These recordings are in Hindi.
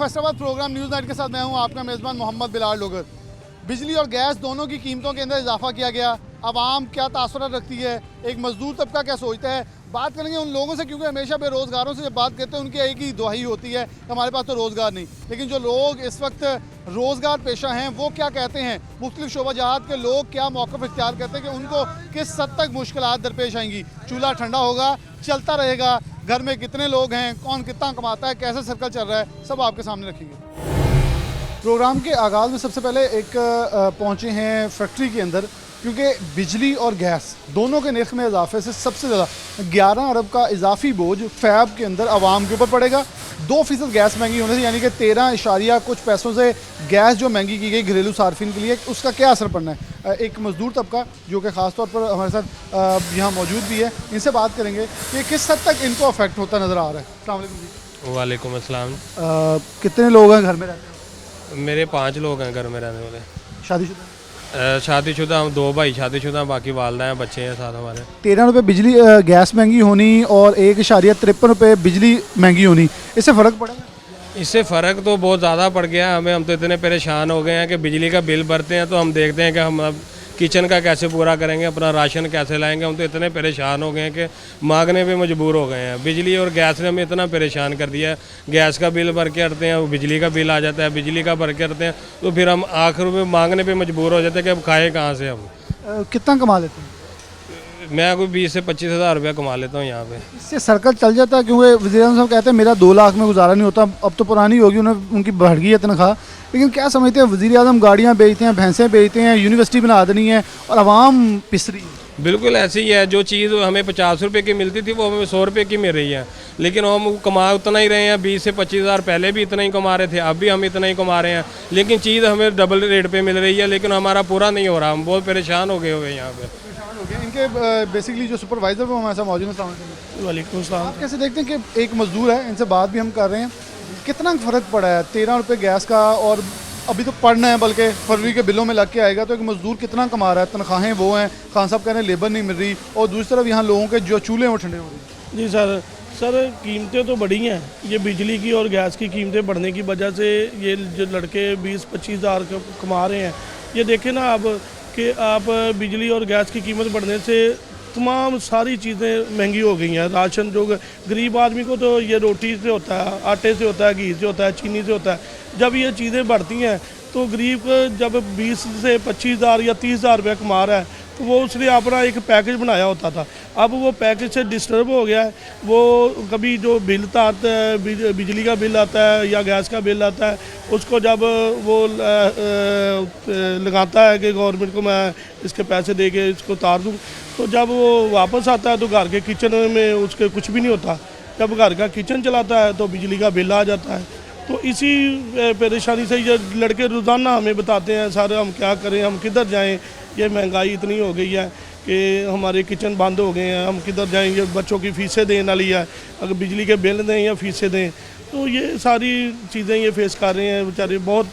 फैसलाबाद प्रोग्राम न्यूज़ नाइट के साथ मैं हूं आपका मेज़बान मोहम्मद बिलाल लोगर। बिजली और गैस दोनों की कीमतों के अंदर इजाफा किया गया। आवाम क्या तासुरात रखती है, एक मजदूर तबका क्या सोचता है, बात करेंगे उन लोगों से, क्योंकि हमेशा बेरोज़गारों से जब बात करते हैं उनकी एक ही दुहाई होती है कि हमारे पास तो रोज़गार नहीं। लेकिन जो लोग इस वक्त रोज़गार पेशा हैं वो क्या कहते हैं, मुख्तलिफ शोबाजात के लोग क्या मौक़िफ़ इख्तियार करते हैं कि उनको किस हद तक मुश्किलात दरपेश आएंगी। चूल्हा ठंडा होगा, चलता रहेगा, घर में कितने लोग हैं, कौन कितना कमाता है, कैसे सर्कल चल रहा है, सब आपके सामने रखेंगे। प्रोग्राम के आगाज़ में सबसे पहले एक पहुँचे हैं फैक्ट्री के अंदर, क्योंकि बिजली और गैस दोनों के नर्ख में इजाफे से सबसे ज़्यादा 11 अरब का इजाफी बोझ फैब के अंदर आवाम के ऊपर पड़ेगा। 2% गैस महंगी होने से, यानी कि 13 कुछ पैसों से गैस जो महंगी की गई घरेलू सार्फिन के लिए, उसका क्या असर पड़ना है। एक मजदूर तबका जो कि ख़ास तौर पर हमारे साथ यहाँ मौजूद भी है, इनसे बात करेंगे कि किस हद तक इनको अफेक्ट होता नज़र आ रहा है। अस्सलाम वालेकुम जी। वालेकुम अस्सलाम। कितने लोग हैं घर में रहते हैं? मेरे 5 लोग हैं घर में रहने वाले। शादीशुदा? शादीशुदा हम 2 भाई शादीशुदा, बाकी वालदा हैं, बच्चे हैं साथ हमारे। 13 रुपये बिजली गैस महंगी होनी और 1.53 रुपये बिजली महंगी होनी, इससे फ़र्क पड़ेगा? इससे फ़र्क तो बहुत ज़्यादा पड़ गया हमें। हम तो इतने परेशान हो गए हैं कि बिजली का बिल भरते हैं तो हम देखते हैं कि हम अब किचन का कैसे पूरा करेंगे, अपना राशन कैसे लाएंगे। हम तो इतने परेशान हो गए हैं कि मांगने पे मजबूर हो गए हैं। बिजली और गैस ने हमें इतना परेशान कर दिया है। गैस का बिल भर के हटते हैं, वो बिजली का बिल आ जाता है, बिजली का भर के हटते हैं, तो फिर हम आखिर में मांगने पे मजबूर हो जाते हैं कि अब खाए कहाँ से हम। कितना कमा लेते हैं? मैं कोई 20 से 25 हज़ार रुपया कमा लेता हूँ यहाँ पे। इससे सर्कल चल जाता है, क्योंकि वज़ीर-ए-आज़म साहब कहते हैं मेरा 2 लाख में गुजारा नहीं होता। अब तो पुरानी होगी, उनकी बढ़ गई है तनख्वाह। लेकिन क्या समझते हैं, वज़ीर-ए-आज़म गाड़ियाँ बेचते हैं, भैंसें बेचते हैं, यूनिवर्सिटी बना देनी है और आवाम पिस रही है। बिल्कुल ऐसी ही है। जो चीज़ हमें 50 रुपये की मिलती थी वो हमें 100 रुपये की मिल रही है, लेकिन हम कमा उतना ही रहे हैं। 20 से 25 हज़ार पहले भी इतना ही कमा रहे थे, अब भी हम इतना ही कमा रहे हैं, लेकिन चीज़ हमें डबल रेट पे मिल रही है, लेकिन हमारा पूरा नहीं हो रहा। हम बहुत परेशान हो गए हुए यहाँ पे। इनके बेसिकली जो सुपरवाइज़र वो हमारे साथ मौजूद है। वालेकुम सलाम। आप कैसे देखते हैं कि एक मजदूर है, इनसे बात भी हम कर रहे हैं, कितना फ़र्क पड़ा है 13 रुपये गैस का, और अभी तो पढ़ना है, बल्कि फरवरी के बिलों में लग के आएगा, तो एक मजदूर कितना कमा रहा है। तनख्वाहें वो हैं, खान साहब कह रहे हैं लेबर नहीं मिल रही, और दूसरी तरफ यहाँ लोगों के जो चूल्हे हैं वो ठंडे हो रहे हैं। जी सर कीमतें तो बढ़ी हैं। ये बिजली की और गैस की कीमतें बढ़ने की वजह से ये जो लड़के 20-25 हज़ार कमा रहे हैं, ये देखें ना अब कि आप बिजली और गैस की कीमत बढ़ने से तमाम सारी चीज़ें महंगी हो गई हैं। राशन जो गरीब आदमी को तो ये रोटी से होता है, आटे से होता है, घी से होता है, चीनी से होता है। जब ये चीज़ें बढ़ती हैं तो गरीब को जब 20 से 25 हज़ार या 30 हज़ार रुपये कमा रहा है, तो वो उसने अपना एक पैकेज बनाया होता था। अब वो पैकेज से डिस्टर्ब हो गया है। वो कभी जो बिल आता है, बिजली का बिल आता है या गैस का बिल आता है, उसको जब वो लगाता है कि गवर्नमेंट को मैं इसके पैसे दे के इसको उतार दूँ, तो जब वो वापस आता है तो घर के किचन में उसके कुछ भी नहीं होता। जब घर का किचन चलाता है तो बिजली का बिल आ जाता है। तो इसी परेशानी से ये लड़के रोज़ाना हमें बताते हैं, सर हम क्या करें, हम किधर जाएं, ये महंगाई इतनी हो गई है कि हमारे किचन बंद हो गए हैं, हम किधर जाएंगे, बच्चों की फ़ीसें देने वाली है, अगर बिजली के बिल दें या फ़ीसें दें, तो ये सारी चीज़ें ये फेस कर रहे हैं बेचारे। बहुत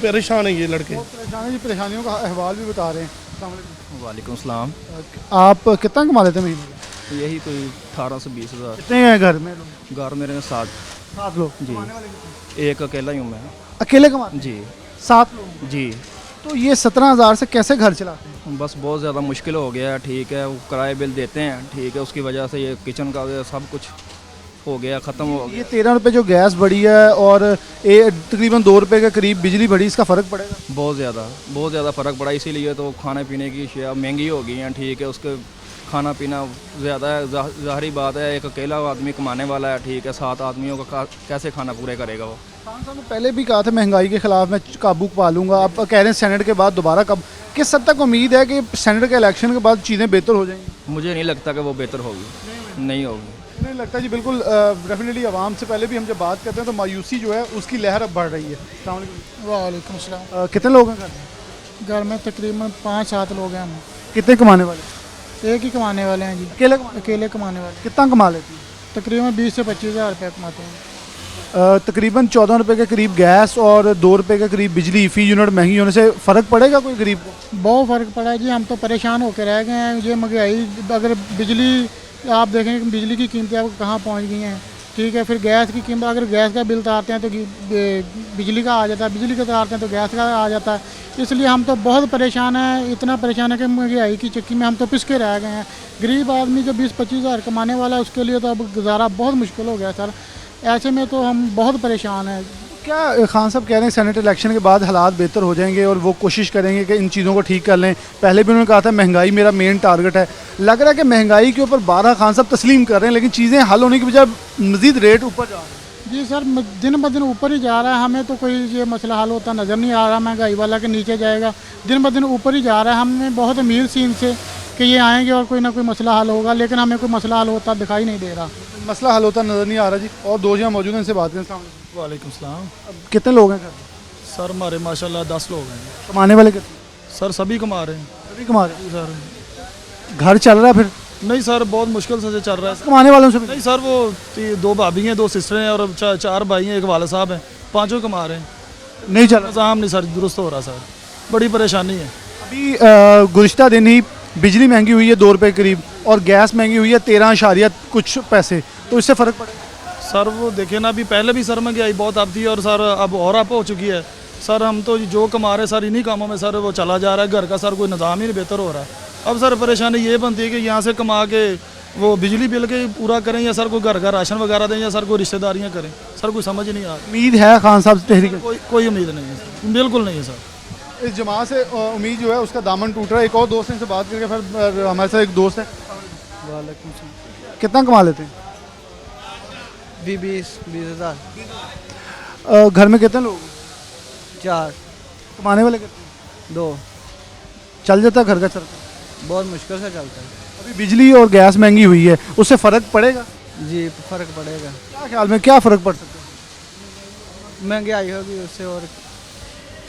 परेशान हैं ये लड़के। बहुत परेशान है जी, परेशानियों का अहवाल भी बता रहे हैं। अस्सलाम वालेकुम। वालेकुम सलाम। आप कितना कमा लेते हैं महीने में? यही कोई 18 से 20 हज़ार। कितने हैं घर में लोग? घर मेरे में 7 लोग। जी। एक अकेला ही हूँ मैं। अकेले कमाते हैं? जी 7 लोग। जी। तो ये 17,000 से कैसे घर चलाते हैं? बस बहुत ज़्यादा मुश्किल हो गया है। ठीक है, वो किराए बिल देते हैं, ठीक है, उसकी वजह से ये किचन का सब कुछ हो गया, ख़त्म हो गया। ये 13 रुपये जो गैस बढ़ी है और तकरीबन 2 रुपये के करीब बिजली बढ़ी, इसका फ़र्क पड़ेगा? बहुत ज़्यादा फ़र्क पड़ा। इसीलिए तो खाने पीने की अशिया महंगी हो गई हैं, ठीक है, उसके खाना पीना ज़्यादा है। ज़ाहरी बात है, एक अकेला आदमी कमाने वाला है, ठीक है, 7 आदमियों का कैसे खाना पूरे करेगा वो। खान साहब ने पहले भी कहा था महंगाई के खिलाफ मैं काबू पा लूँगा, अब कह रहे हैं सेनेट के बाद दोबारा कब, किस हद तक उम्मीद है कि सेनेट के इलेक्शन के बाद चीज़ें बेहतर हो जाएंगी? मुझे नहीं लगता कि वो बेहतर होगी, नहीं होगी। नहीं लगता जी, बिल्कुल डेफिनेटली। आवाम से पहले भी हम जब बात करते हैं तो मायूसी जो है उसकी लहर अब बढ़ रही है। अस्सलाम वालेकुम। वालेकुम सलाम। कितने लोग हैं घर में? घर में तकरीबन 5-7 लोग हैं हम। कितने कमाने वाले? एक ही कमाने वाले हैं जी। अकेले कमाने वाले। कितना कमा लेते हैं? तकरीबन 20 से 25 हज़ार रुपये कमाते हैं। तकरीबन 14 रुपये के करीब गैस और 2 रुपये के करीब बिजली फ़ी यूनिट महंगी होने से फ़र्क पड़ेगा कोई गरीब को? बहुत फ़र्क पड़ा है जी, हम तो परेशान होकर रह गए हैं। ये महंगाई, अगर बिजली आप देखें कि बिजली की कीमतें अब कहाँ पहुँच गई हैं। ठीक है। फिर गैस की कीमत, अगर गैस का बिल उतारते हैं तो बिजली का आ जाता है, बिजली का उतारते हैं तो गैस का आ जाता है। इसलिए हम तो बहुत परेशान हैं, इतना परेशान है कि महंगाई की चक्की में हम तो पिसके रह गए हैं। गरीब आदमी जो 20-25 हज़ार कमाने वाला है उसके लिए तो अब गुजारा बहुत मुश्किल हो गया सर। ऐसे में तो हम बहुत परेशान हैं। क्या खान साहब कह रहे हैं सेनेट इलेक्शन के बाद हालात बेहतर हो जाएंगे और वो कोशिश करेंगे कि इन चीज़ों को ठीक कर लें? पहले भी उन्होंने कहा था महंगाई मेरा मेन टारगेट है। लग रहा है कि महंगाई के ऊपर 12 खान साहब तस्लीम कर रहे हैं, लेकिन चीज़ें हल होने की बजाय मज़ीद रेट ऊपर जा रहे हैं। जी सर, दिन ब दिन ऊपर ही जा रहा है। हमें तो कोई ये मसला हल होता नज़र नहीं आ रहा महंगाई वाला के नीचे जाएगा। दिन ब दिन ऊपर ही जा रहा है। हमने बहुत उम्मीद थी इनसे कि ये आएंगे और कोई ना कोई मसला हल होगा, लेकिन हमें कोई मसला हल होता दिखाई नहीं दे रहा। मसला हल होता नज़र नहीं आ रहा जी। और दो जहाँ मौजूद हैं, इनसे बात करें। वालेकुम सलाम। कितने लोग हैं घर में? सर हमारे माशाल्लाह 10 लोग हैं। कमाने वाले कितने? सर सभी कमा रहे हैं। सभी कमा रहे जी सर। हैं। घर चल रहा है फिर? नहीं सर, बहुत मुश्किल से चल रहा है। कमाने वालों से भी नहीं सर, वो 2 भाभी हैं, 2 सिस्टर हैं और 4 भाई हैं, 1 वाले साहब हैं, 5 कमा रहे हैं। नहीं चल रहा। निज़ाम नहीं सर दुरुस्त हो रहा सर, बड़ी परेशानी है। अभी गुज़िश्ता दिन ही बिजली महंगी हुई है 2 रुपये करीब, और गैस महंगी हुई है 13 कुछ पैसे। तो इससे फ़र्क पड़ेगा? सर वो देखे ना, अभी पहले भी सर महंगाई बहुत अब थी और सर अब और अप हो चुकी है। सर हम तो जो कमा रहे सर इन्हीं कामों में सर वो चला जा रहा है। घर का सर कोई निज़ाम ही नहीं बेहतर हो रहा है। अब सर परेशानी ये बनती है कि यहाँ से कमा के वो बिजली बिल के पूरा करें या सर कोई घर का राशन वगैरह दें या सर कोई रिश्तेदारियाँ करें। सर कोई समझ ही नहीं आ रही। उम्मीद है खान साहब से तहरीक? कोई उम्मीद नहीं है सर, बिल्कुल नहीं है सर। इस जमा से उम्मीद जो है उसका दामन टूट रहा है। एक और दोस्त है, इनसे बात करके फिर हमारे साथ एक दोस्त है। कितना कमा लेते हैं? 20 हज़ार। घर में कितने लोग? 4 कमाने वाले कितने? 2। चल जाता है घर का चलता? बहुत मुश्किल से चलता है। अभी बिजली और गैस महंगी हुई है, उससे फ़र्क पड़ेगा? जी फ़र्क पड़ेगा। क्या ख्याल में क्या फ़र्क पड़ सकता है? महंगाई होगी उससे। और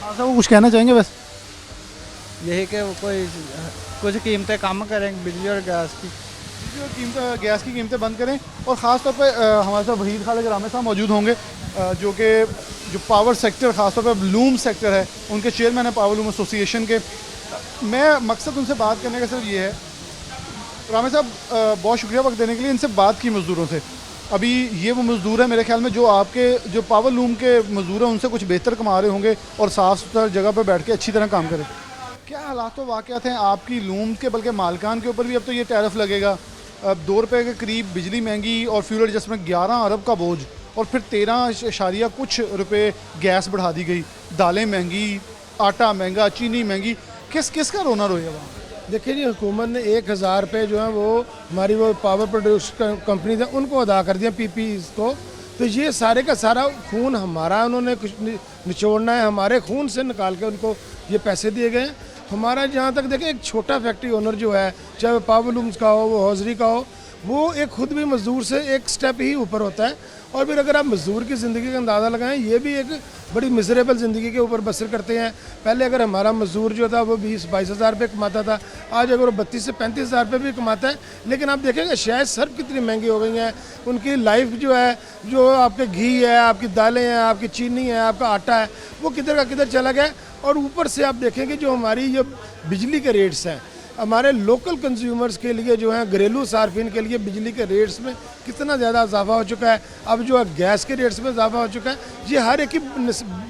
हाँ साहब, वो कुछ कहना चाहेंगे? वैसे यही कि वो कोई कुछ कीमतें कम करें बिजली और गैस की। बिजली और गैस की कीमतें बंद करें। और ख़ास तौर पे हमारे साथ वहीद खालिद ग्रामी साहब मौजूद होंगे, जो कि जो पावर सेक्टर ख़ास तौर पे लूम सेक्टर है, उनके चेयरमैन है पावर लूम एसोसिएशन के। मैं मकसद उनसे बात करने का सिर्फ ये है, ग्रामी साहब बहुत शुक्रिया वक्त देने के लिए। इनसे बात की मज़दूरों से, अभी ये वो मज़दूर है मेरे ख्याल में जो आपके जो पावर लूम के मज़दूर हैं उनसे कुछ बेहतर कमा रहे होंगे और साफ़ सुथरा जगह पर बैठ के अच्छी तरह काम करें। क्या हालात वाक़यात हैं आपकी लूम के, बल्कि मालकान के ऊपर भी अब तो ये टैरिफ लगेगा? अब 2 रुपये के करीब बिजली महंगी और फ्यूल एडजस्टमेंट 11 अरब का बोझ, और फिर 13 कुछ रुपये गैस बढ़ा दी गई, दालें महंगी, आटा महंगा, चीनी महंगी। किस का रोना रोएगा वहाँ? देखिए जी, हुकूमत ने 1000 रुपये जो है वो हमारी वो पावर प्रोड्यूस कंपनी है उनको अदा कर दिया, पीपीज़ को। तो ये सारे का सारा खून हमारा उन्होंने कुछ निचोड़ना है, हमारे खून से निकाल के उनको ये पैसे दिए गए हैं। हमारा जहाँ तक देखें, एक छोटा फैक्ट्री ओनर जो है, चाहे वो पावर लूम्स का हो, वो हौजरी का हो, वो एक खुद भी मज़दूर से एक स्टेप ही ऊपर होता है। और फिर अगर आप मज़दूर की ज़िंदगी का अंदाज़ा लगाएं, ये भी एक बड़ी मिजरेबल ज़िंदगी के ऊपर बसर करते हैं। पहले अगर हमारा मज़दूर जो था वो 20-22 हज़ार रुपये कमाता था, आज अगर वो 32 से 35 हज़ार रुपये भी कमाता है। लेकिन आप देखेंगे शायद सर्फ कितनी महंगी हो गई हैं, उनकी लाइफ जो है, जो आपके घी है, आपकी दालें हैं, आपकी चीनी है, आपका आटा है, वो किधर का किधर चला गया। और ऊपर से आप देखेंगे जो हमारी ये बिजली के रेट्स हैं, हमारे लोकल कंज्यूमर्स के लिए जो है, घरेलू सार्फिन के लिए बिजली के रेट्स में कितना ज़्यादा इजाफा हो चुका है। अब जो है गैस के रेट्स में इजाफा हो चुका है। ये हर एक की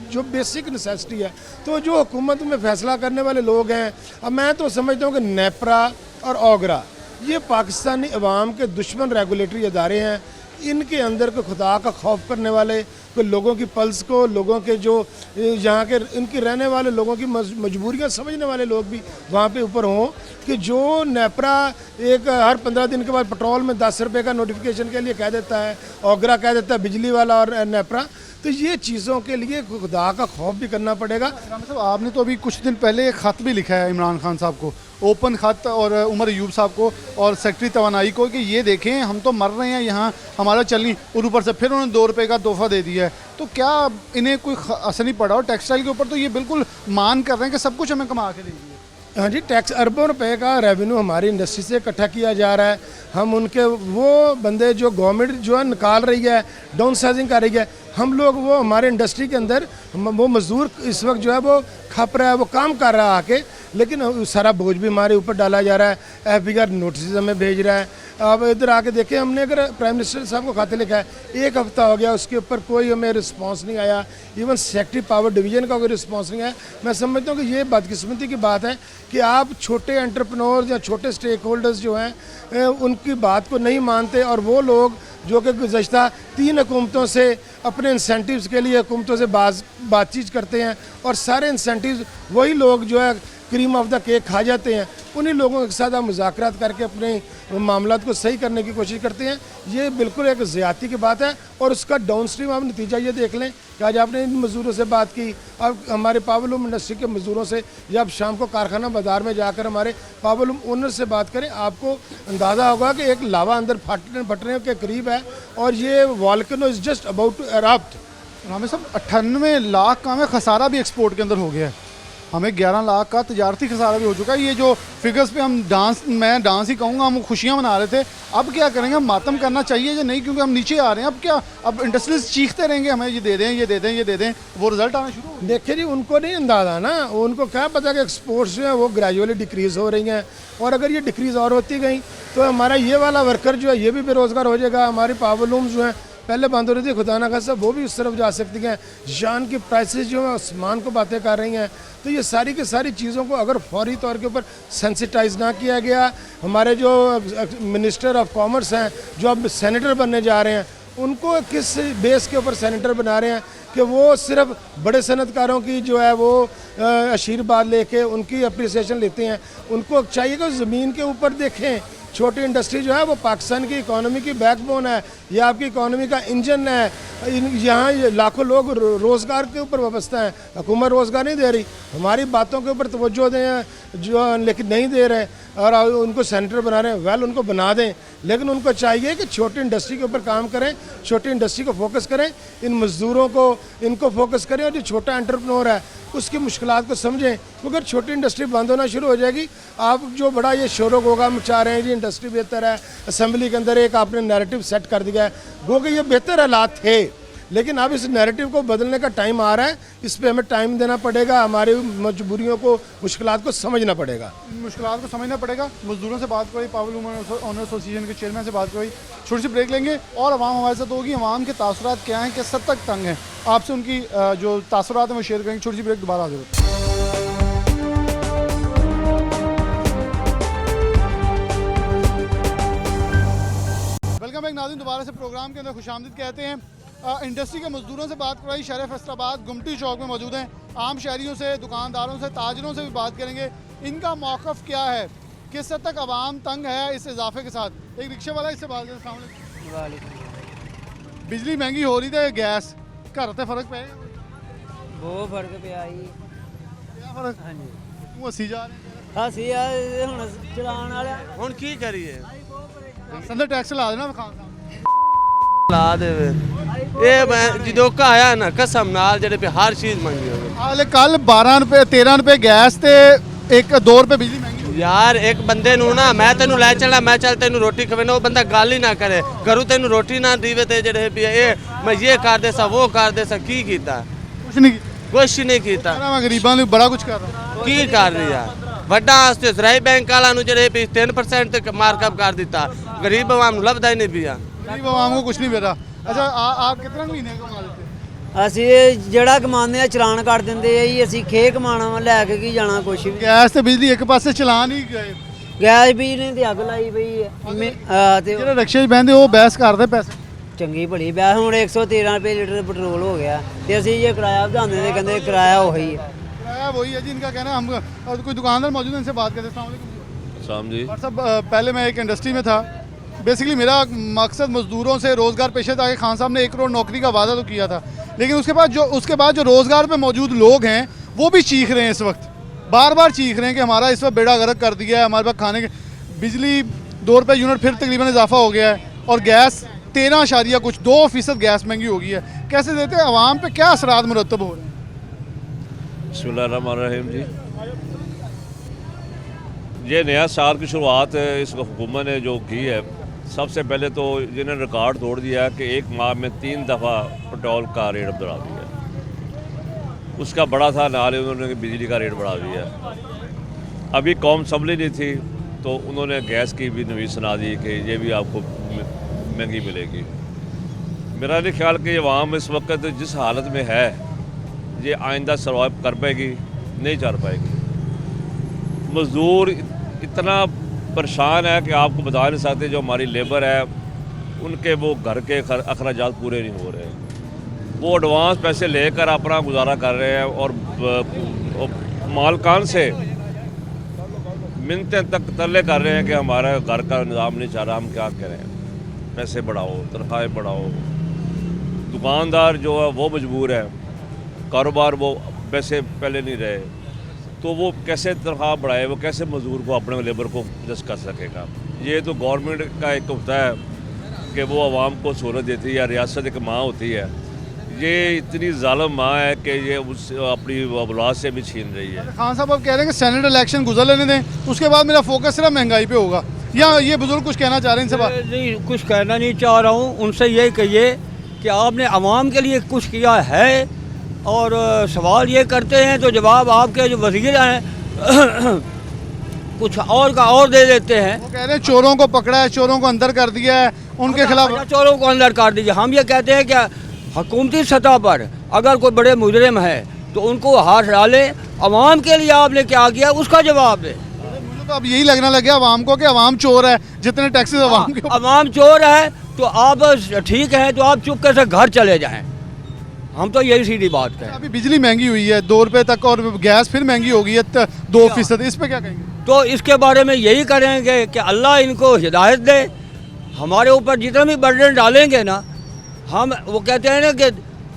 जो बेसिक नेसेसिटी है। तो जो हुकूमत में फ़ैसला करने वाले लोग हैं, अब मैं तो समझता हूँ कि नेपरा और ओगरा ये पाकिस्तानी अवाम के दुश्मन रेगुलेटरी अदारे हैं। इनके अंदर को खुदा का खौफ करने वाले, कोई लोगों की पल्स को, लोगों के जो यहाँ के इनकी रहने वाले लोगों की मजबूरियाँ समझने वाले लोग भी वहाँ पे ऊपर हों। कि जो नेपरा एक हर 15 दिन के बाद पेट्रोल में 10 रुपये का नोटिफिकेशन के लिए कह देता है, ओगरा कह देता है, बिजली वाला और नेपरा, तो ये चीज़ों के लिए खुदा का खौफ भी करना पड़ेगा। मतलब आपने तो अभी कुछ दिन पहले एक ख़त भी लिखा है इमरान खान साहब को, ओपन ख़त, और उमर अयूब साहब को और सेक्रेटरी तवानाई को, कि ये देखें हम तो मर रहे हैं यहाँ, हमारा चल नहीं, और ऊपर से फिर उन्होंने 2 रुपये का तोहफा दे दिया है। तो क्या इन्हें कोई असर नहीं पड़ा? और टेक्सटाइल के ऊपर तो ये बिल्कुल मान कर रहे हैं कि सब कुछ हमें कमा के दीजिए। हाँ जी, टैक्स अरबों रुपए का रेवेन्यू हमारी इंडस्ट्री से इकट्ठा किया जा रहा है। हम उनके वो बंदे जो गवर्नमेंट जो है निकाल रही है, डाउन साइजिंग कर रही है, हम लोग वो हमारे इंडस्ट्री के अंदर वो मज़दूर इस वक्त जो है वो खप रहा है, वो काम कर रहा है आके, लेकिन सारा बोझ भी हमारे ऊपर डाला जा रहा है। FBR नोटिस हमें भेज रहा है। अब इधर आके देखें, हमने अगर प्राइम मिनिस्टर साहब को खाते लिखा है, 1 हफ्ता हो गया, उसके ऊपर कोई हमें रिस्पांस नहीं आया। इवन सेक्रेटरी पावर डिवीज़न का कोई रिस्पांस नहीं आया। मैं समझता हूँ कि ये बदकिस्मती की बात है कि आप छोटे एंटरप्रेन्योर या छोटे स्टेक होल्डर्स जो हैं उनकी बात को नहीं मानते, और वो लोग जो कि गुज़श्ता 3 हुकूमतों से अपने इंसेंटिव्स के लिए हुकूमतों से बातचीत करते हैं, और सारे इंसेंटिव्स वही लोग जो है क्रीम ऑफ द केक खा जाते हैं। उन्हीं लोगों के साथ आप मुज़ाकरात करके अपने मामलात को सही करने की कोशिश करते हैं। ये बिल्कुल एक ज़्यादती की बात है, और उसका डाउन स्ट्रीम आप नतीजा ये देख लें कि आज आपने इन मज़दूरों से बात की, अब हमारे पावरलूम इंडस्ट्री के मज़दूरों से, या आप शाम को कारखाना बाज़ार में जाकर हमारे पावरलूम ओनर से बात करें, आपको अंदाज़ा होगा कि एक लावा अंदर फटने के करीब है, और ये volcano is just about to erupt. हमें सब 98 लाख का हमें खसारा भी एक्सपोर्ट के अंदर हो गया है। हमें 11 लाख का तजारती खसारा भी हो चुका है। ये जो फिगर्स पे हम मैं डांस ही कहूँगा, हम खुशियाँ मना रहे थे। अब क्या करेंगे, हम मातम करना चाहिए या नहीं, क्योंकि हम नीचे आ रहे हैं। अब क्या, अब इंडस्ट्रीज चीखते रहेंगे हमें ये दे दें, ये दे दें, ये दे दें, वो रिजल्ट आना शुरू हो। देखिए जी, उनको नहीं अंदाज़ा ना, उनको क्या पता कि एक्सपोर्ट्स जो है वो ग्रेजुअली डिक्रीज़ हो रही हैं, और अगर ये डिक्रीज़ और होती गई तो हमारा ये वाला वर्कर जो है ये भी बेरोज़गार हो जाएगा। हमारी पावरलूम्स जो हैं पहले बंद हो रही थी, खुदा ना खासा वो भी उस तरफ जा सकती हैं। जान की प्राइसेस जो है आसमान को बातें कर रही हैं। तो ये सारी की सारी चीज़ों को अगर फौरी तौर के ऊपर सेंसिटाइज ना किया गया, हमारे जो मिनिस्टर ऑफ कॉमर्स हैं जो अब सेनेटर बनने जा रहे हैं, उनको किस बेस के ऊपर सेनेटर बना रहे हैं कि वो सिर्फ बड़े सनतकारों की जो है वो आशीर्वाद लेके उनकी अप्रिसिएशन लेते हैं। उनको चाहिए कि ज़मीन के ऊपर देखें। छोटी इंडस्ट्री जो है वो पाकिस्तान की इकोनॉमी की बैकबोन है, ये आपकी इकोनॉमी का इंजन है। यहाँ लाखों लोग रोज़गार के ऊपर वाबस्ता हैं। हुकूमत रोज़गार नहीं दे रही, हमारी बातों के ऊपर तवज्जो दें जो, लेकिन नहीं दे रहे, और उनको सेंटर बना रहे हैं। वेल, उनको बना दें, लेकिन उनको चाहिए कि छोटी इंडस्ट्री के ऊपर काम करें, छोटी इंडस्ट्री को फोकस करें, इन मज़दूरों को इनको फोकस करें, और जो छोटा एंटरप्रेन्योर है उसकी मुश्किलात को समझें। अगर छोटी इंडस्ट्री बंद होना शुरू हो जाएगी, आप जो बड़ा ये शोर होगा मचा रहे हैं जी इंडस्ट्री बेहतर है, असेंबली के अंदर एक आपने नैरेटिव सेट कर दिया है, गो कि ये बेहतर हालात थे, लेकिन अब इस नैरेटिव को बदलने का टाइम आ रहा है। इस पे हमें टाइम देना पड़ेगा, हमारी मजबूरियों को, मुश्किलात को समझना पड़ेगा। मुश्किलात को समझना पड़ेगा। मजदूरों से बात करी, पावरलूम ओनर एसोसिएशन के चेयरमैन से बात करी। छोटी सी ब्रेक लेंगे और अवाम हमारे साथ होगी। अवाम के तासुरात क्या हैं, किस हद तक तंग हैं, आपसे उनकी जो तासुरात हैं वो शेयर करेंगे। छोटी सी ब्रेक, दोबारा हाजिर होते हैं। वेलकम बैक नाज़रीन, दोबारा से प्रोग्राम के अंदर खुशामदीद कहते हैं। इंडस्ट्री के मजदूरों से बात करवाई, शहर फैसलाबाद गुमटी चौक में मौजूद हैं। आम शहरियों से, दुकानदारों से, ताजरों से भी बात करेंगे, इनका मौक़िफ़ क्या है, किस हद तक आवाम तंग है इस इजाफे के साथ। एक रिक्शे वाला इससे बात करें। बिजली महंगी हो रही है, गैस घर ते फर्क पे बहुत फर्क पिया जी। क्या फर्क? हाँ जी, तू हसी जा रहे ਅਸੀਂ ਆ ਹੁਣ ਚਲਾਉਣ ਵਾਲਿਆ ਹੁਣ ਕੀ ਕਰੀਏ संदर टैक्स ला देना खान साहब। ਲਾ ਦੇਵੇ ਇਹ ਮੈਂ ਜਦੋਂ ਆਇਆ ਨਾ ਕਸਮ ਨਾਲ ਜਿਹੜੇ पे हर चीज मंगी होवे हाले कल 12 रुपए 13 रुपए गैस ते 2 रुपए बिजली महंगी हो गई। यार एक बंदे ਨੂੰ ਨਾ ਮੈਂ ਤੈਨੂੰ ਲੈ ਚੱਲਾਂ, ਮੈਂ ਚੱਲ ਤੈਨੂੰ ਰੋਟੀ ਖਵਾਣਾ, ਉਹ ਬੰਦਾ ਗੱਲ ਹੀ ਨਾ ਕਰੇ, ਘਰੋਂ ਤੈਨੂੰ ਰੋਟੀ ਨਾ ਦੇਵੇ ਤੇ ਜਿਹੜੇ ਵੀ ਇਹ ਮੈਂ ਇਹ ਕਰਦੇ ਸਾ ਉਹ ਕਰਦੇ ਸਾ ਕੀ ਕੀਤਾ, कुछ नहीं किया। ਕੁਛ ਨਹੀਂ ਕੀਤਾ। मैं गरीबां ਲਈ बड़ा कुछ कर रहा हूं। ਕੀ ਕਰ ਰਹੀ ਆ ਵੱਡਾ ਵਾਸਤੇ ਜ਼ਰਾਈ ਬੈਂਕ ਵਾਲਾ ਨੂੰ ਜਿਹੜੇ ਵੀ 3% ਤੱਕ ਮਾਰਕਅਪ ਕਰ ਦਿੱਤਾ, ਗਰੀਬ ਆਵਾਮ ਨੂੰ ਲੱਭਦਾ ਹੀ ਨਹੀਂ ਪਿਆ। गरीब आवाम को कुछ नहीं मिल रहा। अच्छा आप कितना महीने कमा लेते हैं? ਅਸੀਂ ਜਿਹੜਾ ਕਮਾਉਂਦੇ ਆ ਚਲਾਨ ਕੱਟ ਦਿੰਦੇ ਆ ਜੀ। ਅਸੀਂ ਖੇ ਕਮਾਣਾ ਵਾ, ਲੈ ਕੇ ਕੀ ਜਾਣਾ ਕੁਛ ਵੀ। गैस ਤੇ ਬਿਜਲੀ ਇੱਕ ਪਾਸੇ ਚਲਾਨ ਹੀ ਗਏ। ਗੈਸ ਵੀ ਨੇ ਤੇ ਅੱਗ ਲਾਈ ਪਈ ਆ ਤੇ ਜਿਹੜੇ ਰਿਕਸ਼ੇ 'ਚ ਬਹਿੰਦੇ ਉਹ ਬਹਿਸ ਕਰਦੇ ਪੈਸੇ। ਚੰਗੀ ਭਲੀ ਬਿਆ ਹੁਣ 113 ਰੁਪਏ ਲੀਟਰ ਪੈਟਰੋਲ ਹੋ ਗਿਆ, ਤੇ ਅਸੀਂ ਜੇ ਕਿਰਾਇਆ ਵਧਾਉਂਦੇ ਤੇ ਕਹਿੰਦੇ ਕਿਰਾਇਆ ਉਹੀ ਹੈ। किराया वही है जी, इनका कहना है। हम और कोई दुकानदार मौजूद है, इनसे बात करते हैं। अस्सलाम वालेकुम जी। और सब पहले मैं एक इंडस्ट्री में था। बेसिकली मेरा मकसद मजदूरों से रोज़गार पेशे था कि खान साहब ने 1 करोड़ नौकरी का वादा तो किया था, लेकिन उसके बाद जो रोज़गार पे मौजूद लोग हैं वो भी चीख रहे हैं इस वक्त, बार बार चीख रहे हैं कि हमारा इस वक्त बेड़ा गर्क कर दिया है, हमारे पास खाने के बिजली 2 रुपये यूनिट फिर तकरीबन इजाफा हो गया है, और गैस 13.2% गैस महंगी हो गई है। कैसे देते हैं, आवाम पे क्या असरात मुरतब हो रहे हैं? बिस्मिल्लाहिर्रहमानिर्रहीम जी। ये नया साल की शुरुआत इस हुकूमत ने जो की है, सबसे पहले तो जिन्होंने रिकॉर्ड तोड़ दिया है कि एक माह में 3 दफ़ा पेट्रोल का रेट बढ़ा दिया। उसका बड़ा था नाल उन्होंने बिजली का रेट बढ़ा दिया। अभी कौम संभली नहीं थी तो उन्होंने गैस की भी नवीस सुना दी कि ये भी आपको महंगी मिलेगी। मेरा नहीं ख्याल कि अवाम इस वक्त जिस हालत में है ये आइंदा सर्वाइव कर पाएगी, नहीं कर पाएगी। मज़दूर इतना परेशान है कि आपको बता नहीं सकते। जो हमारी लेबर है उनके वो घर के अखराजात पूरे नहीं हो रहे, वो एडवांस पैसे लेकर अपना गुजारा कर रहे हैं और मालकान से मिन्नतें तक तरले कर रहे हैं कि हमारा घर का निज़ाम नहीं चाह रहा, हम क्या करें, पैसे बढ़ाओ, तनख्वाहें बढ़ाओ। दुकानदार जो है वो मजबूर है, कारोबार वो पैसे पहले नहीं रहे, तो वो कैसे तनख्वाह बढ़ाए, वो कैसे मजदूर को अपने लेबर को एडजस्ट कर सकेगा। ये तो गवर्नमेंट का एक होता है कि वो आवाम को सहूलत देती है, या रियासत एक माँ होती है। ये इतनी जालिम माँ है कि ये उस अपनी औलाद से भी छीन रही है। खान साहब अब कह रहे हैं कि सेनेट इलेक्शन गुजर लेने दें, उसके बाद मेरा फोकस सिर्फ महंगाई पे होगा, या ये बुजुर्ग कुछ कहना चाह रहे हैं इनसे बात? नहीं, कुछ कहना नहीं चाह रहा हूँ। उनसे यही कहिए कि आपने आवाम के लिए कुछ किया है, और सवाल ये करते हैं तो जवाब आपके जो वज़ीर हैं कुछ और का और दे देते हैं। वो कह रहे हैं चोरों को पकड़ा है, चोरों को अंदर कर दिया है, उनके खिलाफ चोरों को अंदर कर दीजिए। हम ये कहते हैं कि हुकूमती सतह पर अगर कोई बड़े मुजरिम है तो उनको हाथ डाले। अवाम के लिए आपने क्या किया उसका जवाब दे। मुझे तो अब यही लगने लग गया अवाम को कि अवाम चोर है, जितने टैक्सेस अवाम के अवाम चोर है तो आप ठीक है तो आप चुपके से घर चले जाएं। हम तो यही सीधी बात कहें। अभी बिजली महंगी हुई है 2 रुपये तक, और गैस फिर महंगी हो गई है 2%। इस पे क्या कहेंगे? तो इसके बारे में यही करेंगे कि अल्लाह इनको हिदायत दे। हमारे ऊपर जितना भी बर्डन डालेंगे ना, हम वो कहते हैं ना कि